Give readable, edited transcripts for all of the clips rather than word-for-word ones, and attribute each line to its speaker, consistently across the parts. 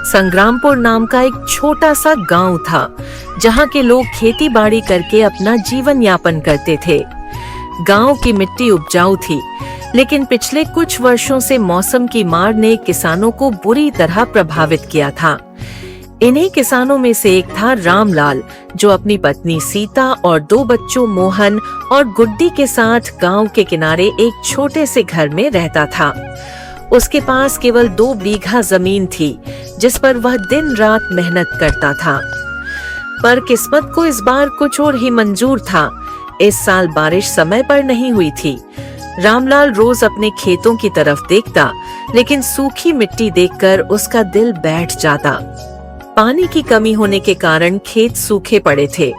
Speaker 1: संग्रामपुर नाम का एक छोटा सा गांव था, जहां के लोग खेती बाड़ी करके अपना जीवन यापन करते थे। गांव की मिट्टी उपजाऊ थी, लेकिन पिछले कुछ वर्षों से मौसम की मार ने किसानों को बुरी तरह प्रभावित किया था। इन्हीं किसानों में से एक था रामलाल, जो अपनी पत्नी सीता और 2 बच्चों मोहन और गुड्डी के साथ गांव के किनारे एक छोटे से घर में रहता था। उसके पास केवल 2 बीघा जमीन थी, जिस पर वह दिन रात मेहनत करता था। पर किस्मत को इस बार कुछ और ही मंजूर था। इस साल बारिश समय पर नहीं हुई थी। रामलाल रोज अपने खेतों की तरफ देखता, लेकिन सूखी मिट्टी देखकर उसका दिल बैठ जाता। पानी की कमी होने के कारण खेत सूखे पड़े थे।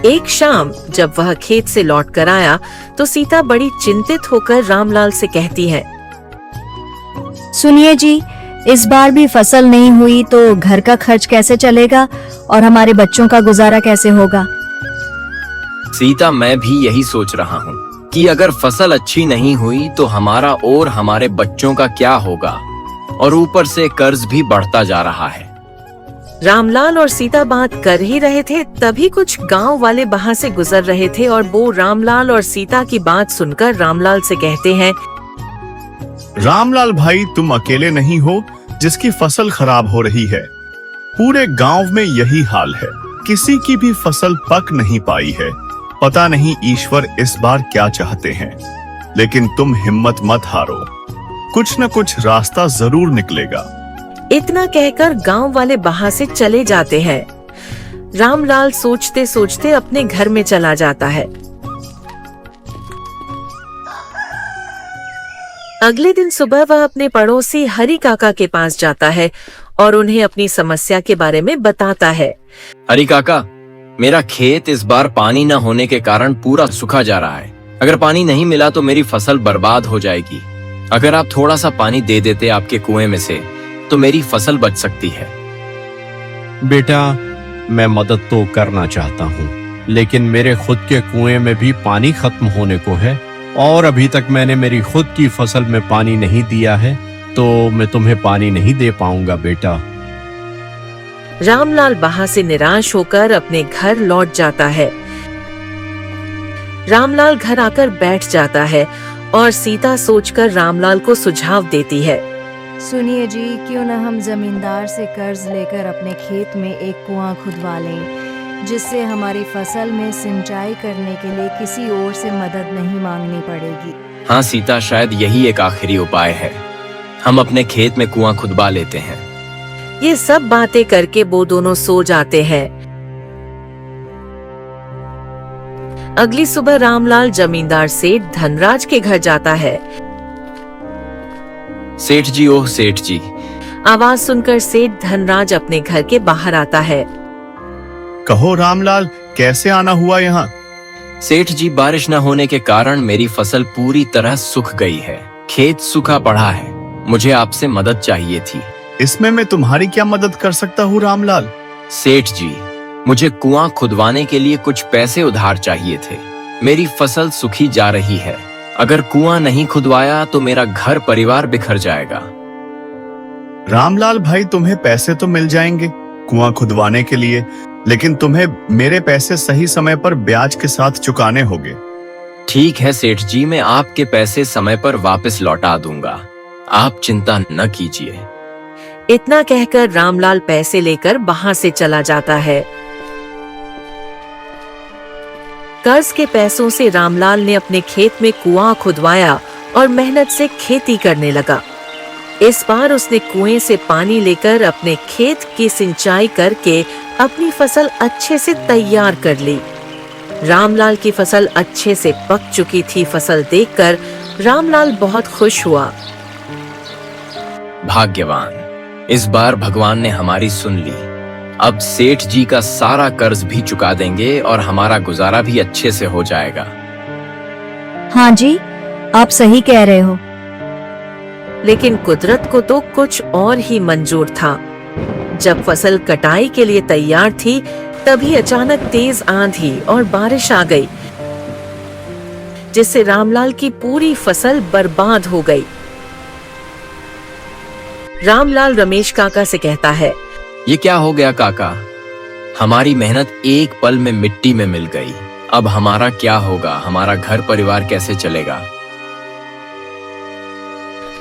Speaker 1: एक शाम जब वह खेत से लौट कर आया, तो सीता बड़ी चिंतित होकर रामलाल से कहती है,
Speaker 2: सुनिए जी, इस बार भी फसल नहीं हुई तो घर का खर्च कैसे चलेगा और हमारे बच्चों का गुजारा कैसे होगा?
Speaker 3: सीता, मैं भी यही सोच रहा हूँ कि अगर फसल अच्छी नहीं हुई तो हमारा और हमारे बच्चों का क्या होगा, और ऊपर से कर्ज भी बढ़ता जा रहा है।
Speaker 1: रामलाल और सीता बात कर ही रहे थे, तभी कुछ गांव वाले वहां से गुजर रहे थे और वो रामलाल और सीता की बात सुनकर रामलाल से कहते हैं,
Speaker 4: रामलाल भाई, तुम अकेले नहीं हो जिसकी फसल खराब हो रही है। पूरे गांव में यही हाल है। किसी की भी फसल पक नहीं पाई है। पता नहीं ईश्वर इस बार क्या चाहते हैं, लेकिन तुम हिम्मत मत हारो, कुछ न कुछ रास्ता जरूर निकलेगा।
Speaker 1: इतना कहकर गांव वाले वहां से चले जाते हैं। रामलाल सोचते सोचते अपने घर में चला जाता है। अगले दिन सुबह वह अपने पड़ोसी हरि काका के पास जाता है और उन्हें अपनी समस्या के बारे में बताता है।
Speaker 3: हरि काका, मेरा खेत इस बार पानी न होने के कारण पूरा सूखा जा रहा है। अगर पानी नहीं मिला तो मेरी फसल बर्बाद हो जाएगी। अगर आप थोड़ा सा पानी दे देते आपके कुएं में से, तो मेरी फसल बच सकती है।
Speaker 5: बेटा, मैं मदद तो करना चाहता हूँ, लेकिन मेरे खुद के कुएं में भी पानी खत्म होने को है और अभी तक मैंने मेरी खुद की फसल में पानी नहीं दिया है, तो मैं तुम्हें पानी नहीं दे पाऊंगा बेटा।
Speaker 1: रामलाल वहां से निराश होकर अपने घर लौट जाता है। रामलाल घर आकर बैठ जाता है और सीता सोचकर रामलाल को सुझाव देती है,
Speaker 2: सुनिए जी, क्यों न हम जमींदार से कर्ज लेकर अपने खेत में एक कुआं खुदवा लें, जिससे हमारी फसल में सिंचाई करने के लिए किसी और से मदद नहीं मांगनी पड़ेगी।
Speaker 3: हाँ सीता, शायद यही एक आखिरी उपाय है। हम अपने खेत में कुआं खुदवा लेते हैं।
Speaker 1: ये सब बातें करके वो दोनों सो जाते हैं। अगली सुबह रामलाल जमींदार सेठ धनराज के घर जाता है।
Speaker 3: सेठ जी, ओह सेठ जी।
Speaker 1: आवाज सुनकर सेठ धनराज अपने घर के बाहर आता है।
Speaker 4: कहो रामलाल, कैसे आना हुआ यहाँ?
Speaker 3: सेठ जी, बारिश न होने के कारण मेरी फसल पूरी तरह सूख गई है। खेत सूखा पड़ा है। मुझे आपसे मदद चाहिए थी।
Speaker 4: इसमें मैं तुम्हारी क्या मदद कर सकता हूँ रामलाल?
Speaker 3: सेठ जी, मुझे कुआं खुदवाने के लिए कुछ पैसे उधार चाहिए थे। मेरी फसल सूखी जा रही है। अगर कुआं नहीं खुदवाया तो मेरा घर परिवार बिखर जाएगा।
Speaker 4: रामलाल भाई, तुम्हें पैसे तो मिल जाएंगे कुआं खुदवाने के लिए, लेकिन तुम्हें मेरे पैसे सही समय पर ब्याज के साथ चुकाने होंगे।
Speaker 3: ठीक है सेठ जी, मैं आपके पैसे समय पर वापस लौटा दूंगा। आप चिंता न कीजिए।
Speaker 1: इतना कहकर रामलाल पैसे लेकर वहां से चला जाता है। कर्ज के पैसों से रामलाल ने अपने खेत में कुआं खुदवाया और मेहनत से खेती करने लगा। इस बार उसने कुएं से पानी लेकर अपने खेत की सिंचाई करके अपनी फसल अच्छे से तैयार कर ली। रामलाल की फसल अच्छे से पक चुकी थी। फसल देखकर रामलाल बहुत खुश हुआ।
Speaker 3: भाग्यवान, इस बार भगवान ने हमारी सुन ली। अब सेठ जी का सारा कर्ज भी चुका देंगे और हमारा गुजारा भी अच्छे से हो जाएगा।
Speaker 2: हाँ जी, आप सही कह रहे हो।
Speaker 1: लेकिन कुदरत को तो कुछ और ही मंजूर था। जब फसल कटाई के लिए तैयार थी, तभी अचानक तेज आंधी और बारिश आ गई, जिससे रामलाल की पूरी फसल बर्बाद हो गई। रामलाल रमेश काका से कहता है,
Speaker 3: ये क्या हो गया काका? हमारी मेहनत एक पल में मिट्टी में मिल गई। अब हमारा क्या होगा? हमारा घर परिवार कैसे चलेगा?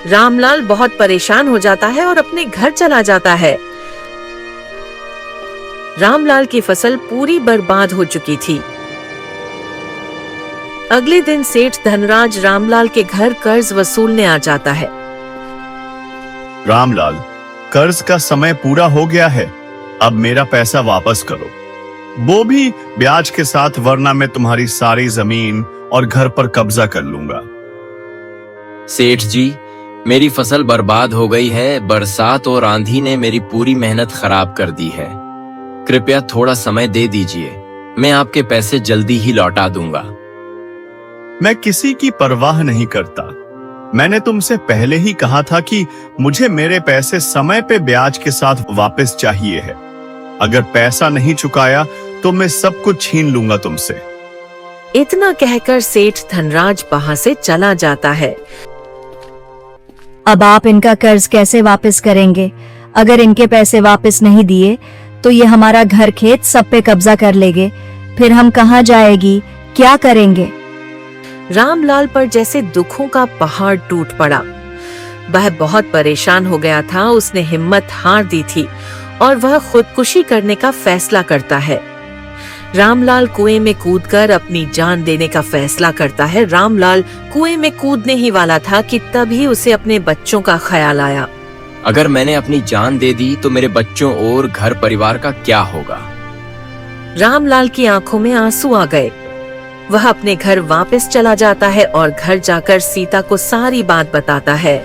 Speaker 1: रामलाल बहुत परेशान हो जाता है और अपने घर चला जाता है। रामलाल की फसल पूरी बर्बाद हो चुकी थी। अगले दिन सेठ धनराज रामलाल के घर कर्ज वसूलने आ जाता है।
Speaker 4: रामलाल, कर्ज का समय पूरा हो गया है, अब मेरा पैसा वापस करो, वो भी ब्याज के साथ, वरना मैं तुम्हारी सारी जमीन और घर पर कब्जा कर लूंगा।
Speaker 3: सेठ जी, मेरी फसल बर्बाद हो गई है। बरसात और आंधी ने मेरी पूरी मेहनत खराब कर दी है। कृपया थोड़ा समय दे दीजिए, मैं आपके पैसे जल्दी ही लौटा दूंगा।
Speaker 4: मैं किसी की परवाह नहीं करता। मैंने तुमसे पहले ही कहा था कि मुझे मेरे पैसे समय पे ब्याज के साथ वापस चाहिए है। अगर पैसा नहीं चुकाया तो मैं सब कुछ छीन लूंगा तुमसे।
Speaker 1: इतना कहकर सेठ धनराज वहां से चला जाता है।
Speaker 2: अब आप इनका कर्ज कैसे वापस करेंगे? अगर इनके पैसे वापस नहीं दिए तो ये हमारा घर खेत सब पे कब्जा कर लेंगे। फिर हम कहाँ जाएगी, क्या करेंगे?
Speaker 1: रामलाल पर जैसे दुखों का पहाड़ टूट पड़ा। वह बहुत परेशान हो गया था। उसने हिम्मत हार दी थी और वह खुदकुशी करने का फैसला करता है। रामलाल कुएं में कूदकर अपनी जान देने का फैसला करता है। रामलाल कुएं में कूदने ही वाला था कि तभी उसे अपने बच्चों का ख्याल आया।
Speaker 3: अगर मैंने अपनी जान दे दी तो मेरे बच्चों और घर परिवार का क्या होगा?
Speaker 1: रामलाल की आंखों में आंसू आ गए। वह अपने घर वापस चला जाता है और घर जाकर सीता को सारी बात बताता है।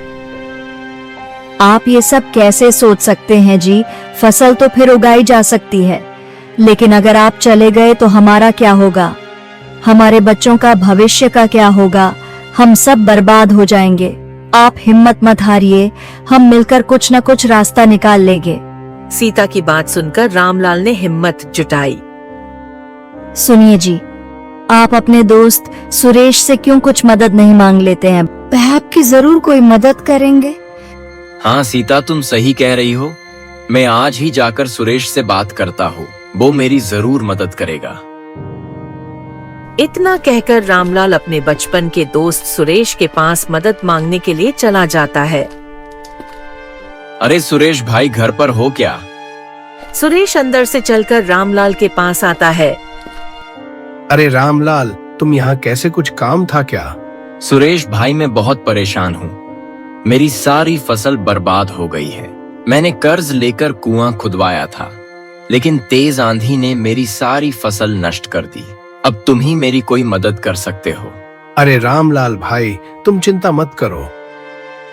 Speaker 2: आप ये सब कैसे सोच सकते हैं जी? फसल तो फिर उगाई जा सकती है, लेकिन अगर आप चले गए तो हमारा क्या होगा? हमारे बच्चों का भविष्य का क्या होगा? हम सब बर्बाद हो जाएंगे। आप हिम्मत मत हारिए, हम मिलकर कुछ न कुछ रास्ता निकाल लेंगे।
Speaker 1: सीता की बात सुनकर रामलाल ने हिम्मत जुटाई।
Speaker 2: सुनिए जी, आप अपने दोस्त सुरेश से क्यों कुछ मदद नहीं मांग लेते हैं? वह आपकी जरूर कोई मदद करेंगे।
Speaker 3: हाँ सीता, तुम सही कह रही हो। मैं आज ही जाकर सुरेश से बात करता हूँ, वो मेरी जरूर मदद करेगा।
Speaker 1: इतना कहकर रामलाल अपने बचपन के दोस्त सुरेश के पास मदद मांगने के लिए चला जाता है।
Speaker 3: अरे सुरेश भाई, घर पर हो क्या?
Speaker 1: सुरेश अंदर से चलकर रामलाल के पास आता है।
Speaker 6: अरे रामलाल, तुम यहाँ कैसे? कुछ काम था क्या?
Speaker 3: सुरेश भाई, मैं बहुत परेशान हूँ। मेरी सारी फसल बर्बाद हो गई है। मैंने कर्ज लेकर कुआं खुदवाया था, लेकिन तेज आंधी ने मेरी सारी फसल नष्ट कर दी। अब तुम ही मेरी कोई मदद कर सकते हो।
Speaker 6: अरे रामलाल भाई, तुम चिंता मत करो।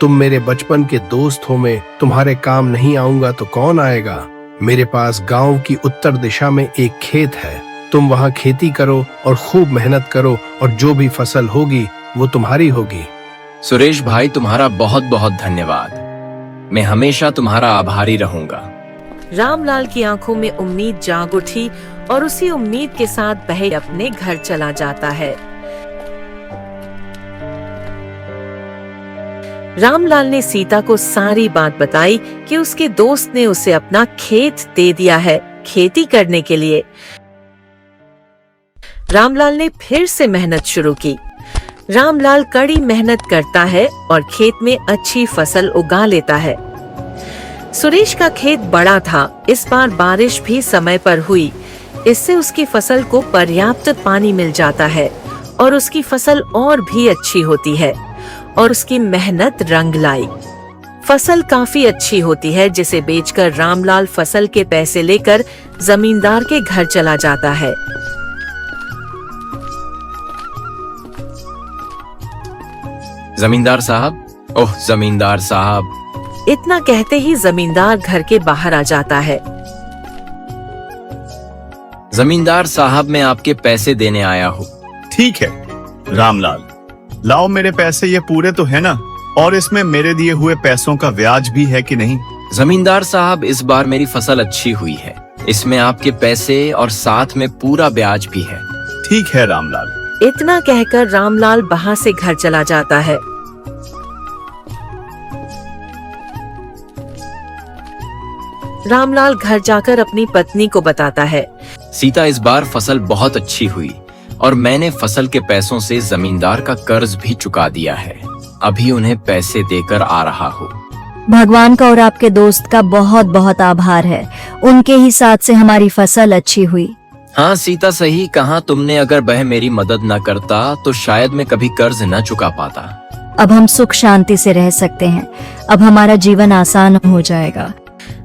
Speaker 6: तुम मेरे बचपन के दोस्त हो, मैं तुम्हारे काम नहीं आऊंगा तो कौन आएगा? मेरे पास गांव की उत्तर दिशा में एक खेत है। तुम वहां खेती करो और खूब मेहनत करो, और जो भी फसल होगी वो तुम्हारी होगी।
Speaker 3: सुरेश भाई, तुम्हारा बहुत बहुत धन्यवाद। मैं हमेशा तुम्हारा आभारी रहूंगा।
Speaker 1: रामलाल की आंखों में उम्मीद जाग उठी और उसी उम्मीद के साथ वह अपने घर चला जाता है। रामलाल ने सीता को सारी बात बताई कि उसके दोस्त ने उसे अपना खेत दे दिया है खेती करने के लिए। रामलाल ने फिर से मेहनत शुरू की। रामलाल कड़ी मेहनत करता है और खेत में अच्छी फसल उगा लेता है। सुरेश का खेत बड़ा था। इस बार बारिश भी समय पर हुई। इससे उसकी फसल को पर्याप्त पानी मिल जाता है और उसकी फसल और भी अच्छी होती है और उसकी मेहनत रंग लाई। फसल काफी अच्छी होती है, जिसे बेचकर रामलाल फसल के पैसे लेकर जमींदार के घर चला जाता है।
Speaker 3: जमींदार साहब, ओह जमींदार साहब।
Speaker 1: इतना कहते ही जमींदार घर के बाहर आ जाता है।
Speaker 3: जमींदार साहब, मैं आपके पैसे देने आया हूँ।
Speaker 4: ठीक है रामलाल, लाओ मेरे पैसे। ये पूरे तो है ना? और इसमें मेरे दिए हुए पैसों का ब्याज भी है कि नहीं?
Speaker 3: जमींदार साहब, इस बार मेरी फसल अच्छी हुई है। इसमें आपके पैसे और साथ में पूरा ब्याज भी है।
Speaker 4: ठीक है रामलाल।
Speaker 1: इतना कहकर रामलाल वहां से घर चला जाता है। रामलाल घर जाकर अपनी पत्नी को बताता है।
Speaker 3: सीता, इस बार फसल बहुत अच्छी हुई और मैंने फसल के पैसों से जमींदार का कर्ज भी चुका दिया है। अभी उन्हें पैसे देकर आ रहा हूँ।
Speaker 2: भगवान का और आपके दोस्त का बहुत बहुत आभार है। उनके ही साथ से हमारी फसल अच्छी हुई।
Speaker 3: हाँ सीता, सही कहा तुमने। अगर वह मेरी मदद न करता तो शायद मैं कभी कर्ज न चुका पाता।
Speaker 2: अब हम सुख शांति से रह सकते हैं। अब हमारा जीवन आसान हो जाएगा।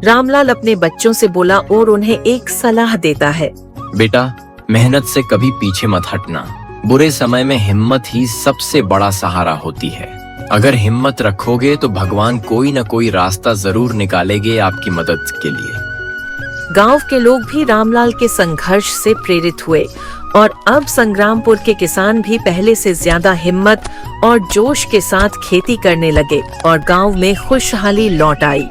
Speaker 1: रामलाल अपने बच्चों से बोला और उन्हें एक सलाह देता है।
Speaker 3: बेटा, मेहनत से कभी पीछे मत हटना। बुरे समय में हिम्मत ही सबसे बड़ा सहारा होती है। अगर हिम्मत रखोगे तो भगवान कोई न कोई रास्ता जरूर निकालेंगे आपकी मदद के लिए।
Speaker 1: गांव के लोग भी रामलाल के संघर्ष से प्रेरित हुए और अब संग्रामपुर के किसान भी पहले से ज्यादा हिम्मत और जोश के साथ खेती करने लगे और गांव में खुशहाली लौट आई।